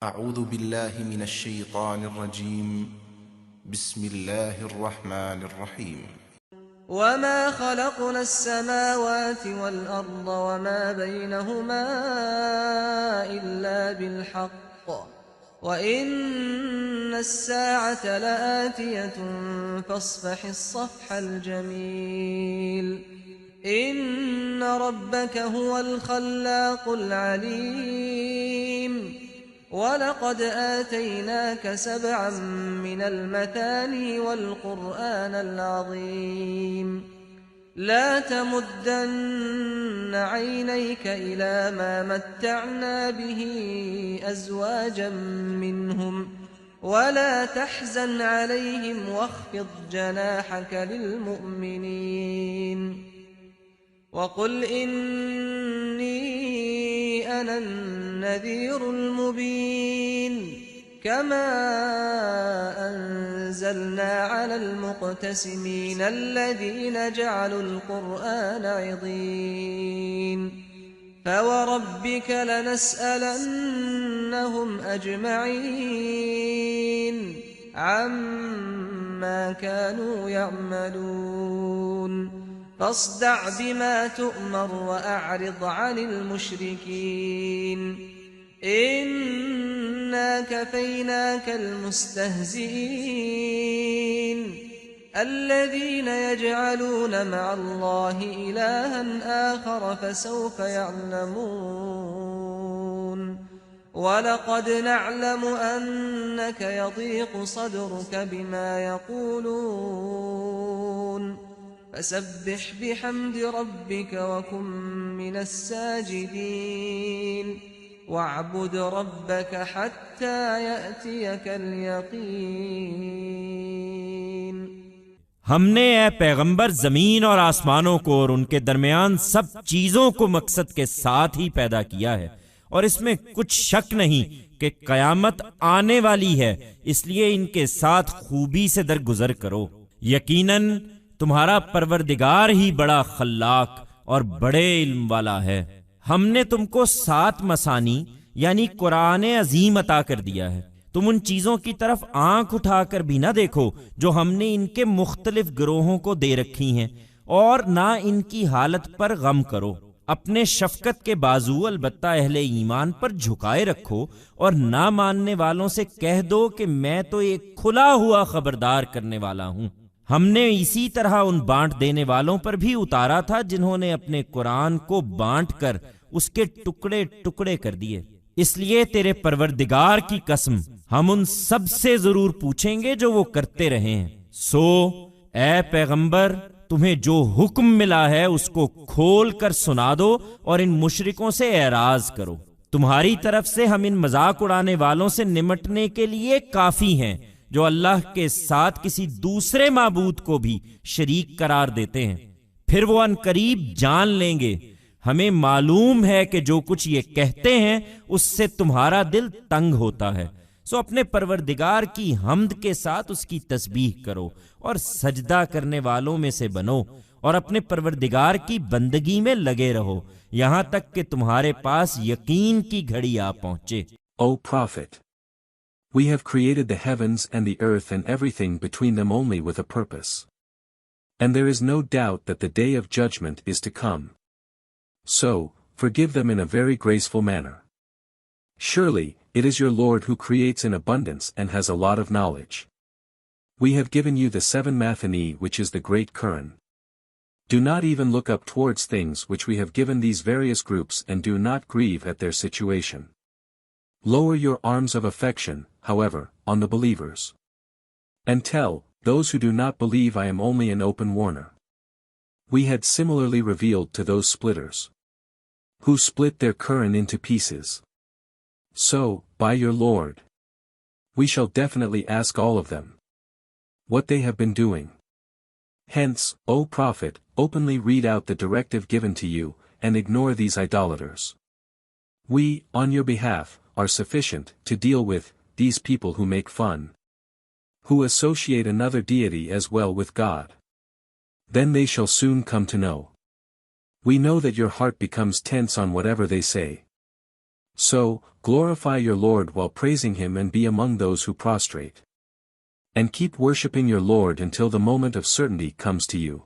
أعوذ بالله من الشيطان الرجيم. بسم الله الرحمن الرحيم. وما خلقنا السماوات والأرض وما بينهما إلا بالحق وإن الساعة لآتية فاصفح الصفح الجميل إن ربك هو الخلاق العليم ولقد آتيناك 7 من المثاني والقرآن العظيم لا تمدن عينيك إلى ما متعنا به أزواجا منهم ولا تحزن عليهم واخفض جناحك للمؤمنين وقل إني أنا النذير المبين كما أنزلنا على المقتسمين الذين جعلوا القرآن عضين فوربك لنسألنهم أجمعين عما كانوا يعملون فاصدع بما تؤمر وأعرض عن المشركين إنا كفيناك المستهزئين الذين يجعلون مع الله إلها آخر فسوف يعلمون ولقد نعلم أنك يضيق صدرك بما يقولون فسبح بحمد ربك وكن من الساجدين واعبد ربك حتى يأتيك اليقين۔ ہم نے اے پیغمبر زمین اور آسمانوں کو اور ان کے درمیان سب چیزوں کو مقصد کے ساتھ ہی پیدا کیا ہے، اور اس میں کچھ شک نہیں کہ قیامت آنے والی ہے، اس لیے ان کے ساتھ خوبی سے درگزر کرو۔ یقیناً تمہارا پروردگار ہی بڑا خلاق اور بڑے علم والا ہے۔ ہم نے تم کو 7 مثانی یعنی قرآن عظیم عطا کر دیا ہے، تم ان چیزوں کی طرف آنکھ اٹھا کر بھی نہ دیکھو جو ہم نے ان کے مختلف گروہوں کو دے رکھی ہیں، اور نہ ان کی حالت پر غم کرو۔ اپنے شفقت کے بازو البتہ اہل ایمان پر جھکائے رکھو، اور نہ ماننے والوں سے کہہ دو کہ میں تو ایک کھلا ہوا خبردار کرنے والا ہوں۔ ہم نے اسی طرح ان بانٹ دینے والوں پر بھی اتارا تھا جنہوں نے اپنے قرآن کو بانٹ کر اس کے ٹکڑے ٹکڑے کر دیے۔ اس لیے تیرے پروردگار کی قسم ہم ان سب سے ضرور پوچھیں گے جو وہ کرتے رہے ہیں۔ سو اے پیغمبر، تمہیں جو حکم ملا ہے اس کو کھول کر سنا دو اور ان مشرکوں سے اعراض کرو۔ تمہاری طرف سے ہم ان مذاق اڑانے والوں سے نمٹنے کے لیے کافی ہیں جو اللہ کے ساتھ کسی دوسرے معبود کو بھی شریک قرار دیتے ہیں، پھر وہ عنقریب جان لیں گے۔ ہمیں معلوم ہے کہ جو کچھ یہ کہتے ہیں اس سے تمہارا دل تنگ ہوتا ہے، سو اپنے پروردگار کی حمد کے ساتھ اس کی تسبیح کرو اور سجدہ کرنے والوں میں سے بنو، اور اپنے پروردگار کی بندگی میں لگے رہو یہاں تک کہ تمہارے پاس یقین کی گھڑی آ پہنچے۔ O Prophet, we have created the heavens and the earth and everything between them only with a purpose. And there is no doubt that the day of judgment is to come. So, forgive them in a very graceful manner. Surely, it is your Lord who creates in abundance and has a lot of knowledge. We have given you the 7 Mathani, which is the great Quran. Do not even look up towards things which we have given these various groups and do not grieve at their situation. Lower your arms of affection, however, on the believers. And tell those who do not believe I am only an open warner. We had similarly revealed to those splitters who split their Quran into pieces. So, by your Lord, we shall definitely ask all of them what they have been doing. Hence, O Prophet, openly read out the directive given to you, and ignore these idolaters. We, on your behalf, are sufficient to deal with these people who make fun, who associate another deity as well with God. Then they shall soon come to know. We know that your heart becomes tense on whatever they say. So, glorify your Lord while praising him and be among those who prostrate. And keep worshipping your Lord until the moment of certainty comes to you.